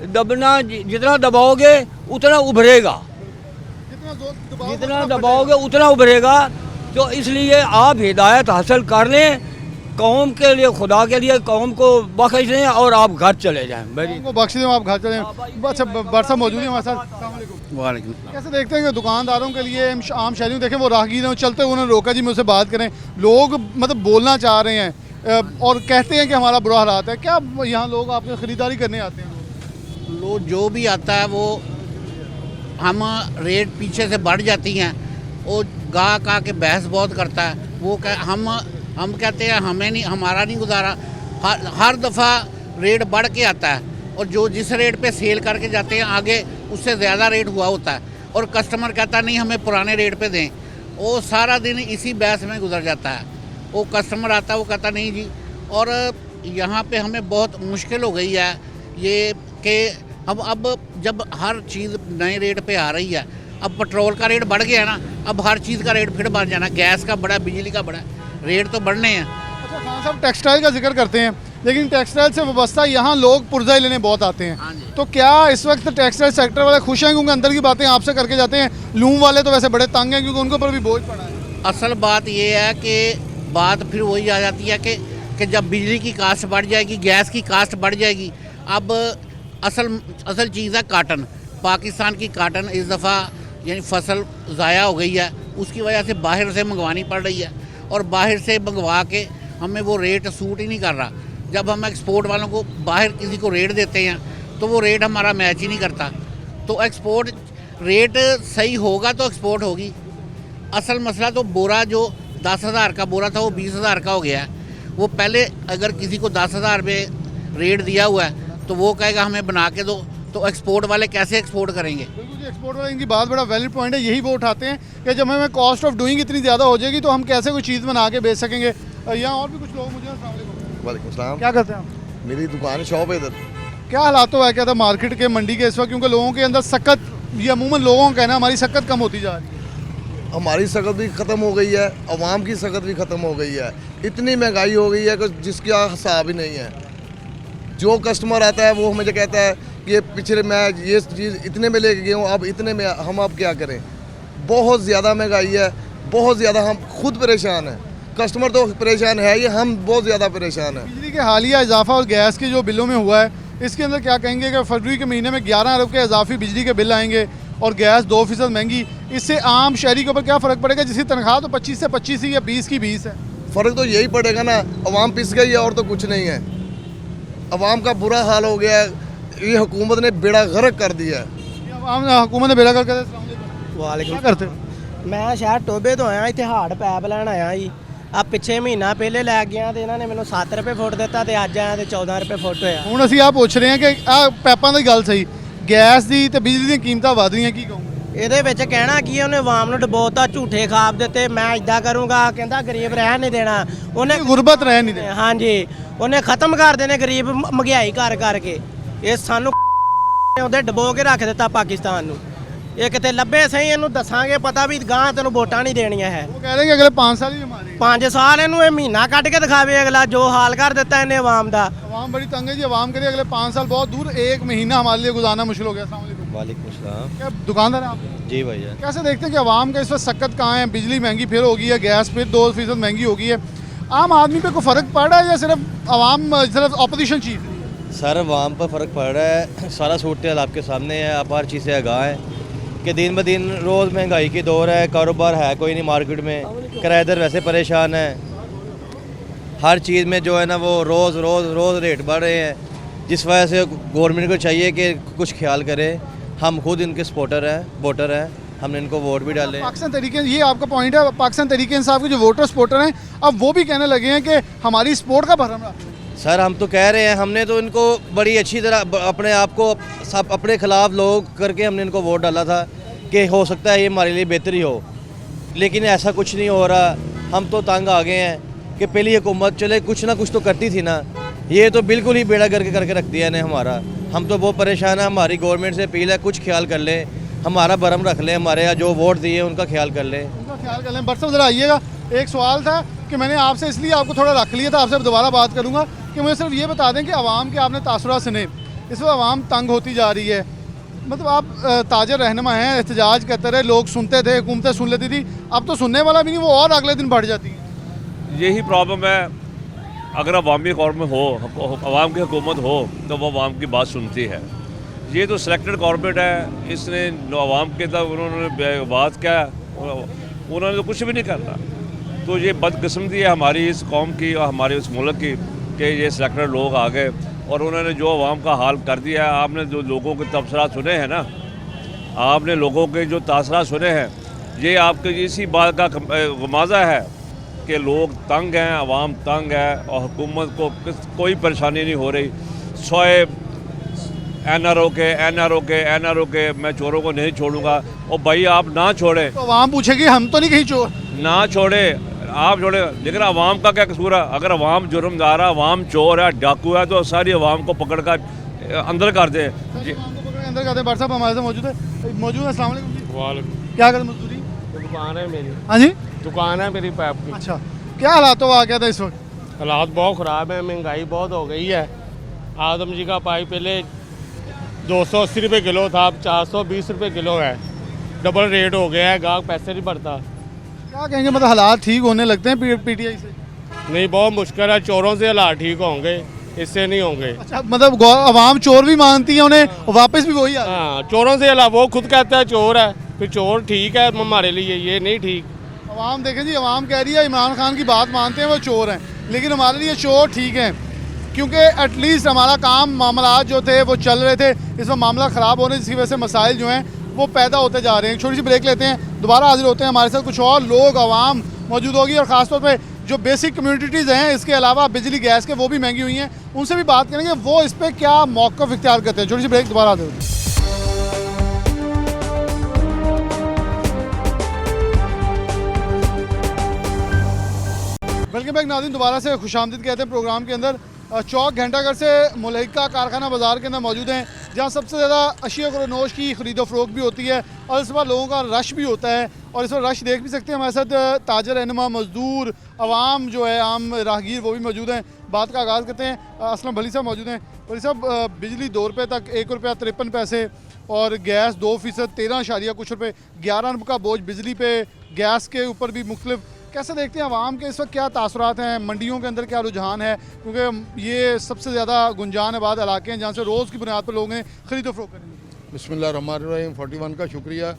दबना जितना दबाओगे उतना उभरेगा, जितना दबाओगे उतना उभरेगा। तो इसलिए आप हिदायत हासिल कर लें कौम के लिए, खुदा के लिए, कौम को बख्श दें और आप घर चले जाएं। को बख्श दें, आप घर चले जाएं। अच्छा, बरसा मौजूद है हमारे साथ। वालेकुम। कैसे देखते हैं कि दुकानदारों के लिए, आम शहरियों देखें वो राहगीर हैं, चलते हुए उन्होंने रोका जी मुझसे बात करें, लोग मतलब बोलना चाह रहे हैं और कहते हैं कि हमारा बुरा हालात है। क्या यहाँ लोग आपके ख़रीदारी करने आते हैं? लोग जो भी आता है वो हम रेट पीछे से बढ़ जाती हैं, वो गाहक आके बहस बहुत करता है। वो हम कहते हैं हमें नहीं, हमारा नहीं गुजारा। हर दफ़ा रेट बढ़ के आता है, और जो जिस रेट पे सेल करके जाते हैं आगे उससे ज़्यादा रेट हुआ होता है, और कस्टमर कहता नहीं हमें पुराने रेट पे दें। वो सारा दिन इसी बहस में गुजर जाता है। वो कस्टमर आता है, वो कहता नहीं जी। और यहाँ पे हमें बहुत मुश्किल हो गई है ये कि अब जब हर चीज़ नए रेट पे आ रही है, अब पेट्रोल का रेट बढ़ गया ना, अब हर चीज़ का रेट फिर बढ़ जाना, गैस का बढ़ा, बिजली का बढ़ा, रेट तो बढ़ने हैं। अच्छा, खान साहब टेक्सटाइल का जिक्र करते हैं, लेकिन टेक्सटाइल से वाबस्ता यहाँ लोग पुर्जा लेने बहुत आते हैं। तो क्या इस वक्त टेक्सटाइल सेक्टर वाले खुश हैं क्योंकि अंदर की बातें आपसे करके जाते हैं? लूम वाले तो वैसे बड़े तंग हैं क्योंकि उनके ऊपर भी बोझ पड़ा है। असल बात ये है कि बात फिर वही आ जाती है कि जब बिजली की कास्ट बढ़ जाएगी, गैस की कास्ट बढ़ जाएगी। अब असल चीज़ है काटन। पाकिस्तान की काटन इस दफ़ा यानी फसल ज़ाया हो गई है, उसकी वजह से बाहर से मंगवानी पड़ रही है, और बाहर से मंगवा के हमें वो रेट सूट ही नहीं कर रहा। जब हम एक्सपोर्ट वालों को बाहर किसी को रेट देते हैं तो वो रेट हमारा मैच ही नहीं करता। तो एक्सपोर्ट रेट सही होगा तो एक्सपोर्ट होगी। असल मसला तो बोरा जो 10,000 का बोरा था वो 20,000 का हो गया है। वो पहले अगर किसी को 10,000 पे रेट दिया हुआ है तो वो कहेगा हमें बना के दो, तो एक्सपोर्ट वाले कैसे एक्सपोर्ट करेंगे? बिल्कुल, एक्सपोर्ट वाले इनकी बात बड़ा वैलिड पॉइंट है। यही वो उठाते हैं कि जब हमें कॉस्ट ऑफ डूइंग इतनी ज़्यादा हो जाएगी तो हम कैसे कोई चीज़ बना के बेच सकेंगे। यहाँ और भी कुछ लोग मुझे। वालेकुम सलाम। क्या करते हैं आप? मेरी दुकान शॉप है इधर। क्या हालात है क्या था मार्केट के, मंडी के इस वक्त, क्योंकि लोगों के अंदर सकत, ये अमूमन लोगों का कहना हमारी सकत कम होती जा रही है। हमारी सकत भी ख़त्म हो गई है, आवाम की सकत भी ख़त्म हो गई है। इतनी महंगाई हो गई है कि जिसका हिसाब ही नहीं है। जो कस्टमर आता है वो मुझे कहता है कि ये पिछले मैं ये चीज़ इतने में लेके गया हूँ, अब इतने में हम अब क्या करें। बहुत ज़्यादा महंगाई है, बहुत ज़्यादा। हम खुद परेशान हैं, कस्टमर तो परेशान है ही, हम बहुत ज़्यादा परेशान हैं। बिजली के हालिया इजाफा और गैस के जो बिलों में हुआ है, इसके अंदर क्या कहेंगे कि फरवरी के महीने में 11 अरब के इजाफी बिजली के बिल आएंगे और गैस 2% महंगी। इससे आम शहरी के ऊपर क्या फ़र्क पड़ेगा जिसकी तनख्वाह तो 25 से 25 ही या 20 की 20 है? फ़र्क तो यही पड़ेगा ना, अवाम पिस गई है और तो कुछ नहीं है। अवाम का बुरा हाल हो गया है, ये हुकूमत ने बेड़ा गर्क कर दिया है। हुकूमत ने बेड़ा गर्क कर दिया। वालेकुम। क्या करते हो? ਮੈਂ ਸ਼ਹਿਰ ਟੋਬੇ ਤੋਂ ਆਇਆ, ਇੱਥੇ ਹਾਰਡ ਪੈਪ ਲੈਣ ਆਇਆ ਜੀ। ਆ ਪਿੱਛੇ ਮਹੀਨਾ ਪਹਿਲੇ ਲੈ ਗਿਆ ਤੇ ਇਹਨਾਂ ਨੇ ਮੈਨੂੰ 7 ਰੁਪਏ ਫੁੱਟ ਦਿੱਤਾ ਤੇ ਅੱਜ ਆਇਆ ਤੇ 14 ਰੁਪਏ ਫੁੱਟ ਹੋਇਆ। ਹੁਣ ਅਸੀਂ ਆ ਪੁੱਛ ਰਹੇ ਹਾਂ ਕਿ ਆ ਪੈਪਾਂ ਦੀ ਗੱਲ ਸਹੀ, ਗੈਸ ਦੀ ਤੇ ਬਿਜਲੀ ਦੀਆਂ ਕੀਮਤਾਂ ਵਧ ਰਹੀਆਂ, ਕੀ ਕਹੋਗੇ? ਇਹਦੇ ਵਿੱਚ ਕਹਿਣਾ ਕੀ ਹੈ, ਉਹਨੇ ਆਵਾਮ ਨੂੰ ਡਬੋਤਾ, ਝੂਠੇ ਖਾਬ ਦਿੱਤੇ, ਮੈਂ ਇਦਾਂ ਕਰੂੰਗਾ, ਕਹਿੰਦਾ ਗਰੀਬ ਰਹਿ ਨਹੀਂ ਦੇਣਾ, ਉਹਨੇ ਗੁਰਬਤ ਰਹਿ ਨਹੀਂ ਦੇਣਾ। ਹਾਂਜੀ, ਉਹਨੇ ਖਤਮ ਕਰ ਦੇਣੇ ਗਰੀਬ, ਮਹਿੰਗਾਈ ਕਰ ਕਰਕੇ। ਇਹ ਸਾਨੂੰ ਉਹਦੇ ਡਬੋ ਕੇ ਰੱਖ ਦਿੱਤਾ ਪਾਕਿਸਤਾਨ ਨੂੰ। ਇਹ ਕਿਤੇ ਲੱਭੇ ਸਹੀ, ਇਹਨੂੰ ਦੱਸਾਂਗੇ ਪਤਾ ਵੀ ਗਾਂ ਤੈਨੂੰ ਵੋਟਾਂ ਨਹੀਂ ਦੇਣੀਆਂ ਹੈ। ਉਹ ਕਹਿ ਰਹੇ ਕਿ ਅਗਲੇ 5 ਸਾਲ ਹੀ ਹਮਾਰੇ 5 ਸਾਲ ਇਹਨੂੰ ਇਹ ਮਹੀਨਾ ਕੱਢ ਕੇ ਦਿਖਾਵੇ ਅਗਲਾ, जो हाल कर देता है इन्हें आवाम दा। आवाम बड़ी तंग है जी, आवाम के लिए अगले 5 साल बहुत दूर, 1 महीना हमारे लिए गुजारना मुश्किल हो गया। अस्सलाम वालेकुम। वालेकुम सलाम। क्या दुकानदार हैं आप? जी भैया। कैसे देखते हैं कि आवाम का इस वक्त सक्कत कहाँ है? बिजली महंगी फिर हो गई है, गैस फिर 2% महंगी हो गई है, आम आदमी पे कोई फ़र्क पड़ रहा है या सिर्फ आवाम सिर्फ अपोजिशन चीज़? सर आवाम पर फ़र्क पड़ रहा है, सारा सूरत आपके सामने है, आप हर चीज़ से आगाह हैं कि दिन ब दिन रोज़ महंगाई की दौर है, कारोबार है कोई नहीं मार्केट में, किराएदार वैसे परेशान है, हर चीज़ में जो है ना वो रोज़ रेट बढ़ रहे हैं, जिस वजह से गवर्नमेंट को चाहिए कि कुछ ख्याल करे। हम खुद इनके सपोर्टर हैं, वोटर हैं, हमने इनको वोट भी डाले। पाकिस्तान तरीके, ये आपका पॉइंट है, पाकिस्तान तरीके इंसाफ के जो वोटर सपोर्टर हैं अब वो भी कहने लगे हैं कि हमारी सपोर्ट का भरम रहा। सर हम तो कह रहे हैं, हमने तो इनको बड़ी अच्छी तरह अपने आप को सब अपने खिलाफ लोग करके हमने इनको वोट डाला था कि हो सकता है ये हमारे लिए बेहतरी हो, लेकिन ऐसा कुछ नहीं हो रहा। हम तो तंग आ गए हैं कि पहली हुकूमत चले कुछ ना कुछ तो करती थी ना, ये तो बिल्कुल ही बेड़ा करके रख दिया ने हमारा। हम तो बहुत परेशान है, हमारी गवर्नमेंट से अपील है कुछ ख्याल कर ले, हमारा भरम रख ले, हमारे यहाँ जो वोट दिए उनका ख्याल कर ले। उनका ख्याल कर लें। बट साहब ज़रा आइएगा, एक सवाल था कि मैंने आपसे इसलिए आपको थोड़ा रख लिया था, आपसे दोबारा बात करूँगा कि मुझे सिर्फ ये बता दें कि आवाम के आपने तासुरात सुने, इस वक्त आवाम तंग होती जा रही है, मतलब आप ताजर रहनुमा हैं, एहतजाज करते रहे, लोग सुनते थे, हुकूमतें सुन लेती थी, अब तो सुनने वाला भी नहीं, वो और अगले दिन बढ़ जाती है। यही प्रॉब्लम है, अगर अवामी गवर्नमेंट हो, अवाम की हुकूमत हो तो वो अवाम की बात सुनती है। ये तो सिलेक्टेड गवर्नमेंट है, इसने अवाम के तक उन्होंने बात क्या, उन्होंने तो कुछ भी नहीं करना। तो ये बदकिस्मती है हमारी इस कौम की और हमारे इस मुल्क की कि ये सिलेक्टेड लोग आ गए और उन्होंने जो अवाम का हाल कर दिया है। आपने जो लोगों के तबसरात सुने हैं ना, आपने लोगों के जो तासरात सुने हैं, ये आपके इसी बात का गमाजा है कि लोग तंग हैं, अवाम तंग है और हुकूमत को कोई परेशानी नहीं हो रही। सोए NRO के मैं चोरों को नहीं छोड़ूंगा। और भाई आप ना छोड़े तो अवाम पूछेगी हम तो नहीं कहीं चोर, ना छोड़े आप छोड़े, लेकिन अवाम का क्या कसूर है? अगर अवाम जुर्मदार है, अवाम चोर है, डाकू है, तो सारी अवाम को पकड़ कर अंदर कर दे। अंदर करते हैं। बट साहब हमारे साथ मौजूद है, अस्सलाम वालेकुम जी। वालेकुम। क्या करते मजदूरी? दुकान है मेरी। हाँ जी, दुकान है मेरी पैप की। अच्छा, क्या हालात आ गया था इस वक्त? हालात बहुत ख़राब है, महंगाई बहुत हो गई है। आदम जी का पाई पहले 280 रुपये किलो था, अब 420 रुपये किलो है, डबल रेट हो गया है, गाहक पैसे नहीं भरता। क्या कहेंगे, मतलब हालात ठीक होने लगते हैं PTI से? नहीं, बहुत मुश्किल है, चोरों से हालात ठीक होंगे, इससे नहीं होंगे। अच्छा, मतलब अवाम चोर भी मानती है उन्हें, वापस भी वही आता है। हाँ, चोरों से हालात, वो खुद कहता है चोर है, फिर चोर ठीक है हमारे लिए, ये नहीं ठीक। अवाम देखें जी, अवाम कह रही है इमरान खान की बात मानते हैं, वो चोर हैं, लेकिन हमारे लिए चोर ठीक हैं क्योंकि एटलीस्ट हमारा काम मामला जो थे वो चल रहे थे, इस वक्त मामला ख़राब होने जिसकी वजह से मसाइल जो हैं वो पैदा होते जा रहे हैं। छोटी सी ब्रेक लेते हैं, दोबारा हाजिर होते हैं। हमारे साथ कुछ और लोग अवाम मौजूद होगी और ख़ासतौर पे जो बेसिक कम्युनिटीज़ हैं, इसके अलावा बिजली गैस के वो भी महंगी हुई हैं, उनसे भी बात करेंगे वो इस पर क्या मौक़िफ़ इख्तियार करते हैं। छोटी सी ब्रेक, दोबारा हाजिर होते हैं। वेलकम बैक नाज़रीन, दोबारा से खुशामदीद कहते हैं प्रोग्राम के अंदर। चौक घंटाघर से मुलहिका कारखाना बाज़ार के अंदर मौजूद हैं, जहाँ सबसे ज़्यादा अशिया क़ुरनोश की ख़रीदो फ़रोख्त भी होती है और इस बार लोगों का रश भी होता है और इस बार रश देख भी सकते हैं। हमारे साथ ताजर रहनुमा, मज़दूर, अवाम जो है, आम राहगीर, वो भी मौजूद हैं। बात का आगाज़ करते हैं। असलम भली साहब मौजूद हैं। भली साहब, बिजली 2 रुपये तक, 1 रुपया 53 पैसे और गैस 2% 13 कुछ रुपये, 11 रुपये का बोझ बिजली पे, गैस के ऊपर भी मुख्तलिफ। कैसे देखते हैं आवाम के इस वक्त क्या तासुरात हैं, मंडियों के अंदर क्या रुझान है, क्योंकि ये सबसे ज़्यादा गुंजान आबाद इलाके हैं जहाँ से रोज़ की बुनियाद पर लोग खरीदो फरोख्त करेंगे। बिस्मिल्लाहिर्रहमानिर्रहीम। 41 का शुक्रिया।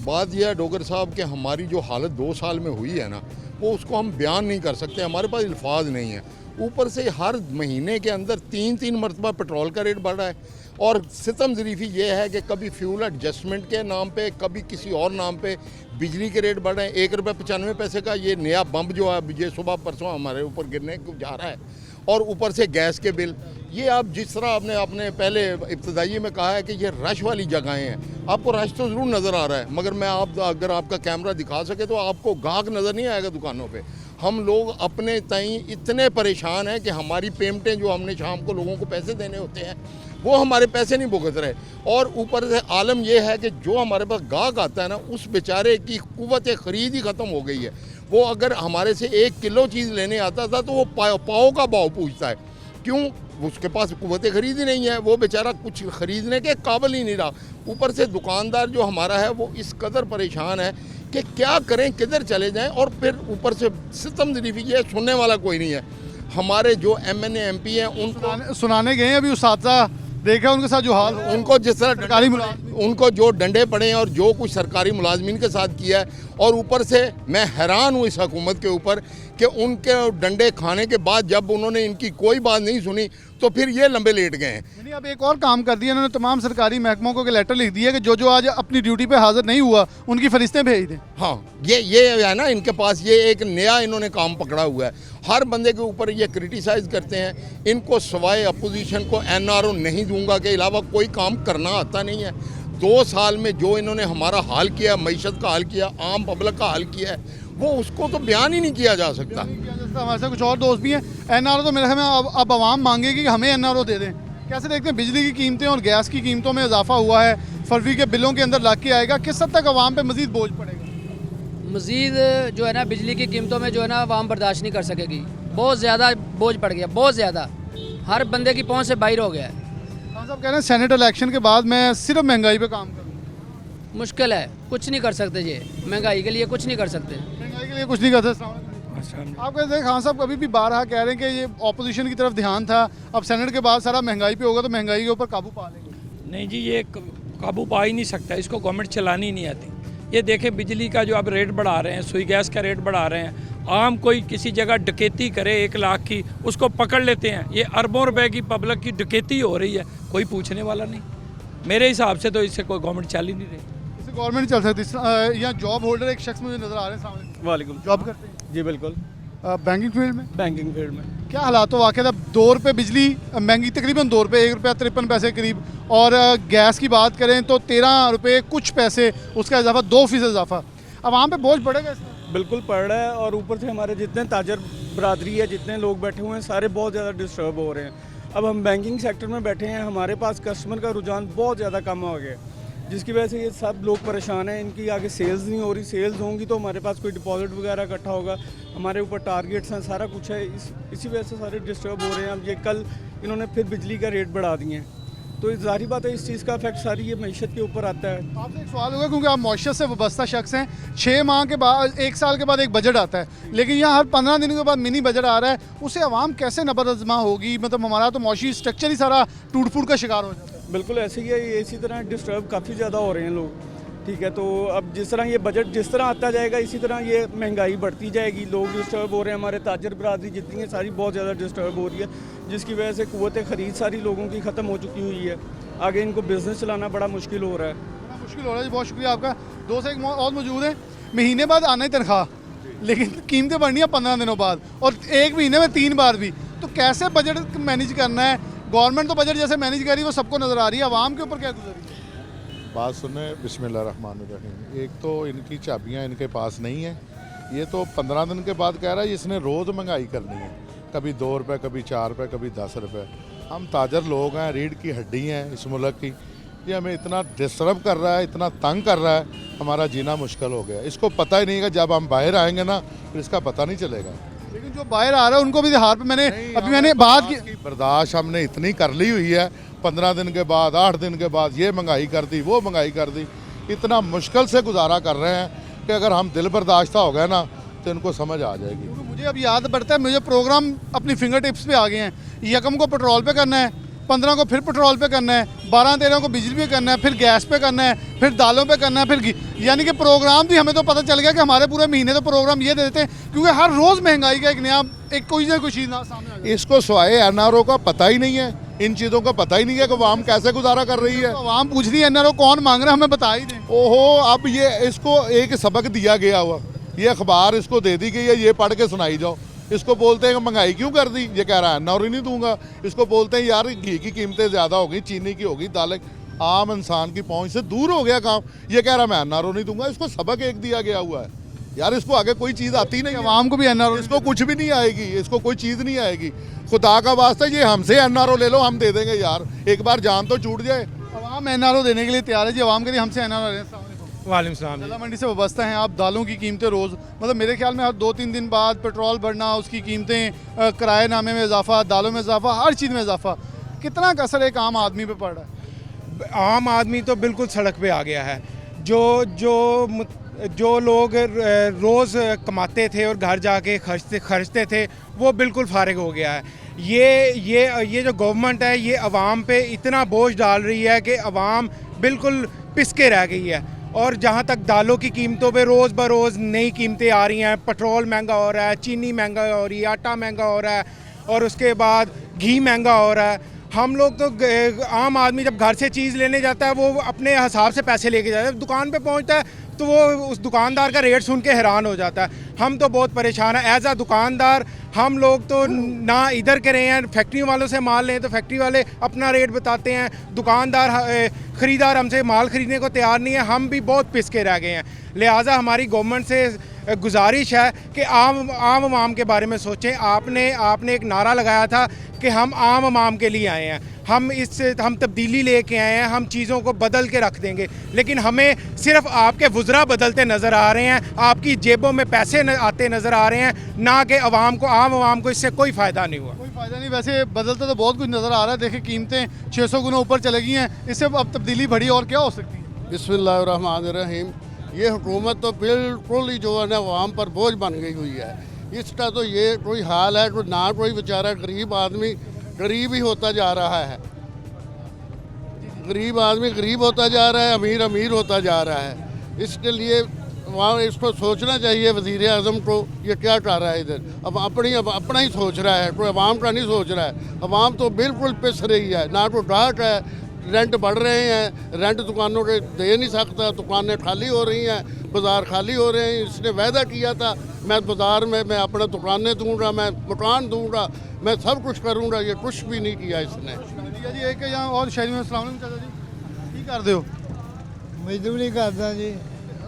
बात यह है डोगर साहब कि हमारी जो हालत 2 साल में हुई है ना, वो उसको हम बयान नहीं कर सकते, हमारे पास अल्फाज नहीं है। ऊपर से हर महीने के अंदर 3 मरतबा पेट्रोल का रेट बढ़ रहा है और सितम ज़रीफ़ी ये है कि कभी फ्यूल एडजस्टमेंट के नाम पे, कभी किसी और नाम पे बिजली के रेट बढ़ रहे हैं। 1 रुपये 95 पैसे का ये नया बम्ब जो है ये सुबह परसों हमारे ऊपर गिरने को जा रहा है, और ऊपर से गैस के बिल। ये आप जिस तरह आपने पहले इब्तदाई में कहा है कि ये रश वाली जगहें हैं, आपको रश तो ज़रूर नज़र आ रहा है, मगर मैं अगर आपका कैमरा दिखा सके तो आपको गाहक नज़र नहीं आएगा दुकानों पे। हम लोग अपने ताईं इतने परेशान हैं कि हमारी पेमेंटें जो हमने शाम को लोगों को पैसे देने होते हैं वो हमारे पैसे नहीं भुगत रहे, और ऊपर से आलम यह है कि जो हमारे पास गाहक आता है ना, उस बेचारे की कुव्वत ख़रीद ही ख़त्म हो गई है। वो अगर हमारे से 1 किलो चीज़ लेने आता था तो वो पाव का भाव पूछता है, क्यों? उसके पास कुव्वत ख़रीद ही नहीं है, वो बेचारा कुछ ख़रीदने के काबिल ही नहीं रहा। ऊपर से दुकानदार जो हमारा है वो इस कदर परेशान है कि क्या करें, किधर चले जाएं, और फिर ऊपर से सितम ज़रीफ़ी ये सुनने वाला कोई नहीं है। हमारे जो MNA MP हैं उनको सुनाने गए अभी उस्ताद देखा उनके साथ जो हाल, उनको जिस तरह सरकारी उनको जो डंडे पड़े हैं और जो कुछ सरकारी मुलाजमीन के साथ किया है, और ऊपर से मैं हैरान हूँ इस हुकूमत के ऊपर कि उनके डंडे खाने के बाद जब उन्होंने इनकी कोई बात नहीं सुनी तो फिर ये लंबे लेट गए हैं। अब एक और काम कर दिया इन्होंने, तमाम सरकारी महकमों को लेटर लिख दिया कि जो आज अपनी ड्यूटी पे हाजिर नहीं हुआ उनकी फरिश्तें भेज दें। हाँ, ये है ना इनके पास, ये एक नया इन्होंने काम पकड़ा हुआ है। हर बंदे के ऊपर ये क्रिटिसाइज़ करते हैं। इनको सवाए अपोजिशन को NRO नहीं दूंगा के अलावा कोई काम करना आता नहीं है। 2 साल में जो इन्होंने हमारा हाल किया, मईशत का हाल किया, आम पब्लिक का हाल किया है, वो उसको तो बयान ही नहीं किया जा सकता। हमारे साथ कुछ और दोस्त भी हैं। NRO तो मेरे ख्याल में अब आवाम मांगेगी कि हमें NRO दे दें। कैसे देखते हैं बिजली की कीमतें और गैस की कीमतों में इजाफा हुआ है, फरवरी के बिलों के अंदर लाग के आएगा, किस हद तक आवाम पे मजीद बोझ पड़ेगा? मज़ीद जो है ना बिजली की कीमतों में जो है ना आवाम बर्दाश्त नहीं कर सकेगी। बहुत ज़्यादा बोझ पड़ गया, बहुत ज़्यादा, हर बंदे की पहुंच से बाहर हो गया है। खान साहब कह रहे हैं सेनेट इलेक्शन के बाद मैं सिर्फ महंगाई पे काम करूँ। मुश्किल है, कुछ नहीं कर सकते ये, महंगाई के लिए कुछ नहीं कर सकते, महंगाई के लिए कुछ नहीं कर सकते। आप कहते हैं खान साहब कभी भी बारहा कह रहे हैं कि ये ऑपोजिशन की तरफ ध्यान था, अब सेनेट के बाद सारा महंगाई पे होगा तो महंगाई के ऊपर काबू पा लेंगे। नहीं जी, ये काबू पा ही नहीं सकता, इसको गवर्नमेंट चलानी नहीं आती। ये देखें बिजली का जो अब रेट बढ़ा रहे हैं, सुई गैस का रेट बढ़ा रहे हैं, आम कोई किसी जगह डकैती करे 1 लाख की, उसको पकड़ लेते हैं। ये अरबों रुपए की पब्लिक की डकैती हो रही है, कोई पूछने वाला नहीं। मेरे हिसाब से तो इससे कोई गवर्नमेंट चल ही नहीं रही। इससे गवर्नमेंट चल सकती। यहाँ जॉब होल्डर एक शख्स मुझे नज़र आ रहे हैं सामने। वालेकुम, जॉब करते हैं जी बिल्कुल। बैंकिंग फील्ड में? बैंकिंग फील्ड में। क्या हालात हो वाकई? अब 2 रुपये बिजली महंगी, तकरीबन 2 रुपये, 1 रुपया 53 पैसे करीब, और गैस की बात करें तो 13 रुपये कुछ पैसे, उसका इजाफा 2% इजाफा। अब वहाँ पे बोझ पड़ेगा इसमें? बिल्कुल पड़ रहा है, और ऊपर से हमारे जितने ताजर बरादरी है, जितने लोग बैठे हुए हैं, सारे बहुत ज़्यादा डिस्टर्ब हो रहे हैं। अब हम बैंकिंग सेक्टर में बैठे हैं, हमारे पास कस्टमर का रुझान बहुत ज़्यादा कम हो गया, जिसकी वजह से ये सब लोग परेशान हैं। इनकी आगे सेल्स नहीं हो रही, सेल्स होंगी तो हमारे पास कोई डिपॉजिट वगैरह इकट्ठा होगा, हमारे ऊपर टारगेट्स हैं, सारा कुछ है। इसी वजह से सारे डिस्टर्ब हो रहे हैं। अब ये कल इन्होंने फिर बिजली का रेट बढ़ा दिए हैं, तो जाहिर बात है इस चीज़ का इफेक्ट सारी ये मईशत के ऊपर आता है। आपसे एक सवाल होगा, क्योंकि आप मौशत से वाबस्ता शख्स हैं, 6 माह के बाद, 1 साल के बाद एक बजट आता है, लेकिन यहाँ हर 15 दिन के बाद मिनी बजट आ रहा है, उसे आवाम कैसे नबरदमा होगी? मतलब हमारा तो मौशी स्ट्रक्चर ही सारा टूट फूट का शिकार हो जाता है। बिल्कुल ऐसे ही है, ये इसी तरह डिस्टर्ब काफ़ी ज़्यादा हो रहे हैं लोग, ठीक है। तो अब जिस तरह ये बजट जिस तरह आता जाएगा, इसी तरह ये महंगाई बढ़ती जाएगी, लोग डिस्टर्ब हो रहे हैं, हमारे ताजर बरादरी जितनी है सारी बहुत ज़्यादा डिस्टर्ब हो रही है, जिसकी वजह से कुव्वत ख़रीद सारी लोगों की ख़त्म हो चुकी हुई है। आगे इनको बिज़नेस चलाना बड़ा मुश्किल हो रहा है। बड़ा मुश्किल हो रहा है जी, बहुत शुक्रिया आपका। दोस्त एक और मौजूद है, महीने बाद आना ही तनख्वाह, लेकिन कीमतें बढ़नी है 15 दिनों बाद, और 1 महीने में 3 बार भी। तो कैसे बजट मैनेज करना है? गवर्नमेंट तो बजट जैसे मैनेज कर रही है वो सबको नज़र आ रही है, आवाम के ऊपर क्या गुजरी है? बात सुने, बिस्मिल्लाहिर्रहमानिर्रहीम। एक तो इनकी चाबियां इनके पास नहीं है, ये तो 15 दिन के बाद कह रहा है इसने रोज़ महंगाई करनी है, कभी 2 रुपये, कभी 4 रुपये, कभी 10 रुपये। हम ताजर लोग हैं, रीढ़ की हड्डी हैं इस मुल्क की, ये हमें इतना डिस्टर्ब कर रहा है, इतना तंग कर रहा है, हमारा जीना मुश्किल हो गया। इसको पता ही नहीं है, जब हम बाहर आएंगे ना फिर इसका पता नहीं चलेगा। लेकिन जो बाहर आ रहा है उनको भी हार पे मैंने बात की, बर्दाश्त हमने इतनी कर ली हुई है, 15 दिन के बाद, 8 दिन के बाद ये महंगाई कर दी, वो महंगाई कर दी, इतना मुश्किल से गुजारा कर रहे हैं कि अगर हम दिल बर्दाश्त हो गए ना तो इनको समझ आ जाएगी। मुझे अब याद पड़ता है, मुझे प्रोग्राम अपनी फिंगर टिप्स पे आ गए हैं। 1 को पेट्रोल पे करना है, 15 को फिर पेट्रोल पे करना है, 12-13 को बिजली पे करना है, फिर गैस पे करना है, फिर दालों पे करना है, फिर यानी कि प्रोग्राम भी हमें तो पता चल गया कि हमारे पूरे महीने तो प्रोग्राम ये देते हैं, क्योंकि हर रोज़ महंगाई का एक नया कोई ना कोई चीज़ सामने आ गया। इसको सवाए NRO का पता ही नहीं है इन चीज़ों का पता ही नहीं है कि आवाम कैसे गुजारा कर रही है। आवाम पूछ रही है एनआरओ कौन मांग रहा है, हमें बता ही दें। ओहो, अब ये इसको एक सबक दिया गया हुआ, ये अखबार इसको दे दी गई है, ये पढ़ के सुनाई जाओ। इसको बोलते हैं कि महंगाई क्यों कर दी, ये कह रहा है एनआरओ नहीं दूंगा। इसको बोलते हैं यार घी की कीमतें ज़्यादा हो गई, चीनी की होगी, दालें, आम इंसान की पहुंच से दूर हो गया काम, ये कह रहा मैं एनआरओ नहीं दूंगा। इसको सबक एक दिया गया हुआ है यार, इसको आगे कोई चीज़ आती नहीं, आवाम को भी एनआरओ, इसको कुछ भी नहीं आएगी, इसको कोई चीज़ नहीं आएगी। खुदा का वास्ता ये हमसे एनआरओ ले लो, हम दे देंगे यार, एक बार जान तो छूट जाए। आवाम एनआरओ देने के लिए तैयार है जी, आवाम के लिए हमसे एनआरओ ले। वालेकुम सलाम। जिला मंडी से वाबस्ता हैं आप, दालों की कीमतें रोज़ मतलब मेरे ख्याल में हर 2-3 दिन बाद पेट्रोल बढ़ना, उसकी कीमतें, किराए नामे में इजाफा, दालों में इजाफा, हर चीज़ में इजाफा, कितना का असर एक आम आदमी पे पड़ रहा है? आम आदमी तो बिल्कुल सड़क पे आ गया है। जो लोग रोज़ कमाते थे और घर जाके खर्चते थे, वो बिल्कुल फारिग हो गया है। ये जो गवर्नमेंट है, ये अवाम पे इतना बोझ डाल रही है कि अवाम बिल्कुल पिसके रह गई है। और जहाँ तक दालों की कीमतों पे रोज़ बरोज़ नई कीमतें आ रही हैं, पेट्रोल महंगा हो रहा है, चीनी महंगा हो रही है, आटा महंगा हो रहा है, और उसके बाद घी महंगा हो रहा है। हम लोग तो आम आदमी जब घर से चीज़ लेने जाता है, वो अपने हिसाब से पैसे लेके जाता है, दुकान पे पहुंचता है तो वो उस दुकानदार का रेट सुन के हैरान हो जाता है। हम तो बहुत परेशान हैं एज आ दुकानदार। हम लोग तो ना इधर के रहे हैं, फैक्ट्री वालों से माल लें तो फैक्ट्री वाले अपना रेट बताते हैं, दुकानदार ख़रीदार हमसे माल ख़रीदने को तैयार नहीं है। हम भी बहुत पिसके रह गए हैं। लिहाजा हमारी गवर्नमेंट से गुजारिश है कि आम के बारे में सोचें। आपने एक नारा लगाया था कि हम आम के लिए आए हैं, हम तब्दीली लेके आए हैं, हम चीज़ों को बदल के रख देंगे। लेकिन हमें सिर्फ आपके वुज़रा बदलते नज़र आ रहे हैं, आपकी जेबों में पैसे आते नज़र आ रहे हैं, ना कि आम आवाम को इससे कोई फ़ायदा नहीं हुआ। कोई फ़ायदा नहीं। वैसे बदलता तो बहुत कुछ नज़र आ रहा है। देखिए कीमतें 600 गुना ऊपर चले गई हैं, इससे अब तब्दीली बढ़ी और क्या हो सकती है? बिस्मिल्लाहिर्रहमानिर्रहीम। ये हुकूमत तो बिल्कुल ही जो है ना आवाम पर बोझ बन गई हुई है। इसका तो ये कोई हाल है, ना कोई बेचारा गरीब आदमी गरीब ही होता जा रहा है, गरीब आदमी गरीब होता जा रहा है, अमीर अमीर होता जा रहा है। इसके लिए वहाँ इसको सोचना चाहिए वज़ीर आज़म को, ये क्या कर रहा है इधर। अब अपना ही सोच रहा है, कोई अवाम का नहीं सोच रहा है। अवाम तो बिल्कुल पिस रही है, ना कोई डाक है, रेंट बढ़ रहे हैं, रेंट दुकानों के दे नहीं सकता, दुकानें खाली हो रही हैं, बाज़ार खाली हो रहे हैं। इसने वायदा किया था मैं बाज़ार में मैं अपना दुकानें दूंगा, मैं मकान दूंगा, मैं सब कुछ करूंगा, ये कुछ भी नहीं किया इसने। जी एक यहाँ और शहरी में अस्सलाम वालेकुम चाचा जी, की कर दे हो? मजदूरी करदा जी।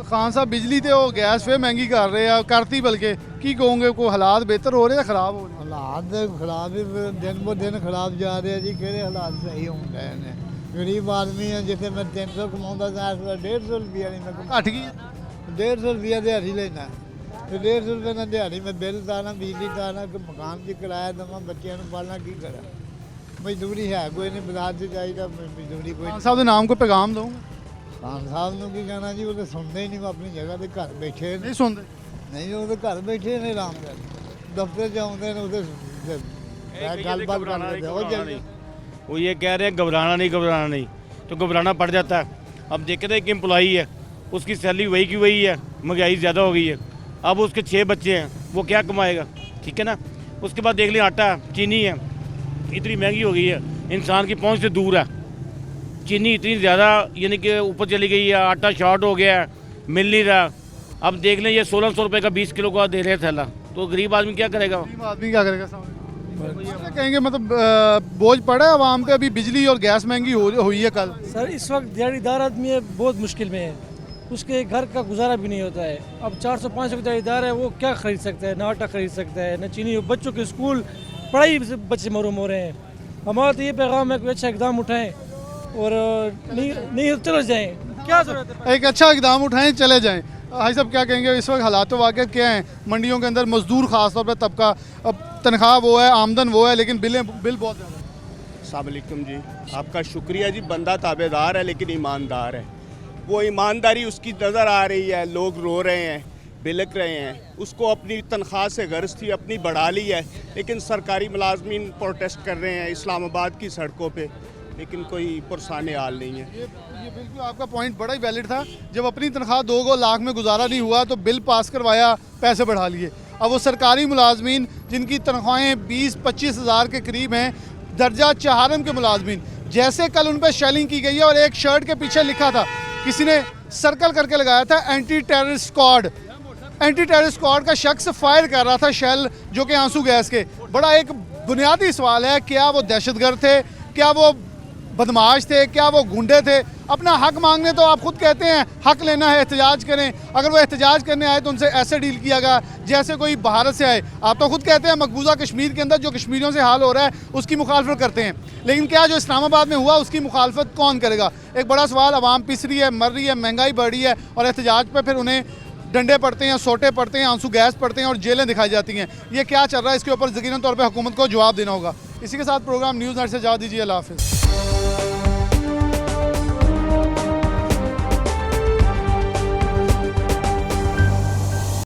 खान साहब बिजली तो गैस फिर महंगी कर रहे हैं, करती बल्कि की कहोगे कोई हालात बेहतर हो रहे हैं खराब हो रहे हैं? हालात खराब ही दिन ब दिन खराब जा रहे हैं जी। किहड़े हालात सही हो रहे हैं? गरीब आदमी है, जिसे मैं 300 कमाता था, 150 रुपया नहीं मैं घट गई 150 रुपया दिहाड़ी लेना, तो 150 रुपये ना दिहाड़ी में बिल तारना, बिजली तारना, मकान की किराया देवां, बच्चों को पालना, की करा। मजदूरी है कोई नहीं, बाजार से चाहिए मजदूरी कोई। खान साहब के नाम को पैगाम दो। खान साहब ने की कहना जी, वो तो सुनते ही नहीं, अपनी जगह पर घर बैठे नहीं सुनते, नहीं वो तो घर बैठे ने आराम कर, दफ्तर च आते हैं उधर गलबात कर लेते हैं। वो ये कह रहे हैं घबराना नहीं, तो घबराना पड़ जाता है। अब देखते हैं कि एम्प्लॉई है, उसकी सैलरी वही की वही है, महंगाई ज़्यादा हो गई है। अब उसके 6 बच्चे हैं, वो क्या कमाएगा? ठीक है ना। उसके बाद देख लें आटा चीनी है, इतनी महंगी हो गई है, इंसान की पहुंच से दूर है। चीनी इतनी ज़्यादा यानी कि ऊपर चली गई है, आटा शॉर्ट हो गया है, मिल नहीं रहा। अब देख लें ये 1600 रुपये का 20 किलो का दे रहे थैला, तो गरीब आदमी क्या करेगा? गरीब आदमी क्या करेगा? कहेंगे मतलब बोझ पड़ा है आवाम पे। अभी बिजली और गैस महंगी हुई है कल। सर इस वक्त दिहाड़ीदार आदमी है, बहुत मुश्किल में है, उसके घर का गुजारा भी नहीं होता है। अब 400-500 का दिहाड़ीदार है, वो क्या खरीद सकता है? ना आटा खरीद सकता है, ना चीनी। बच्चों के स्कूल पढ़ाई से बच्चे मरूम हो रहे हैं। हमारा तो ये पैगाम है कि अच्छा इकदाम उठाएं और नहीं चले जाएँ। क्या जरूरत है? एक अच्छा इकदाम उठाएं, चले जाएँ। भाई साहब क्या कहेंगे इस वक्त हालात वाक़ क्या हैं मंडियों के अंदर? मजदूर ख़ासतौर पर तबका, अब तनख्वाह वो है, आमदन वो है, लेकिन बिल बहुत ज़्यादा है। अस्सलाम वालेकुम जी, आपका शुक्रिया जी। बंदा ताबेदार है लेकिन ईमानदार है, वो ईमानदारी उसकी नज़र आ रही है। लोग रो रहे हैं, बिलक रहे हैं, उसको अपनी तनख्वाह से गर्ज थी, अपनी बढ़ा ली है, लेकिन सरकारी मुलाजमीन प्रोटेस्ट कर रहे हैं इस्लामाबाद की सड़कों पे, लेकिन कोई पुरसाने हाल नहीं है। ये बिल्कुल आपका पॉइंट बड़ा ही वैलिड था। जब अपनी तनख्वाह 2 लाख में गुजारा नहीं हुआ तो बिल पास करवाया, पैसे बढ़ा लिए। अब वो सरकारी मुलाजमीन जिनकी तनख्वाहें 20-25 हज़ार के करीब हैं, दर्जा चहारम के मुलाजमीन। जैसे कल उन पर शेलिंग की गई है और एक शर्ट के पीछे लिखा था, किसी ने सर्कल करके लगाया था anti terrorist squad. Anti terrorist squad का शख्स फायर कर रहा था शेल जो कि आंसू गैस के। बड़ा एक बुनियादी सवाल है, क्या वो दहशतगर्द थे, क्या वो बदमाश थे, क्या वो गुंडे थे? अपना हक मांगने तो आप खुद कहते हैं हक लेना है, एहतजाज करें। अगर वो एहतजाज करने आए तो उनसे ऐसे डील किया गया जैसे कोई भारत से आए। आप तो खुद कहते हैं मकबूजा कश्मीर के अंदर जो कश्मीरियों से हाल हो रहा है उसकी मुखालफत करते हैं, लेकिन क्या जो इस्लामाबाद में हुआ उसकी मुखालफत कौन करेगा? एक बड़ा सवाल। आवाम पिस रही है, मर रही है, महंगाई बढ़ रही है और एहतजाज पर फिर उन्हें डंडे पड़ते हैं, सोटे पड़ते हैं, आंसू गैस पड़ते हैं और जेलें दिखाई जाती हैं। ये क्या चल रहा है, इसके ऊपर यकीनन तौर पर हुकूमत को जवाब देना होगा। इसी के साथ प्रोग्राम न्यूज़ नाइट से जा दीजिए। अल्लाह हाफ़िज़।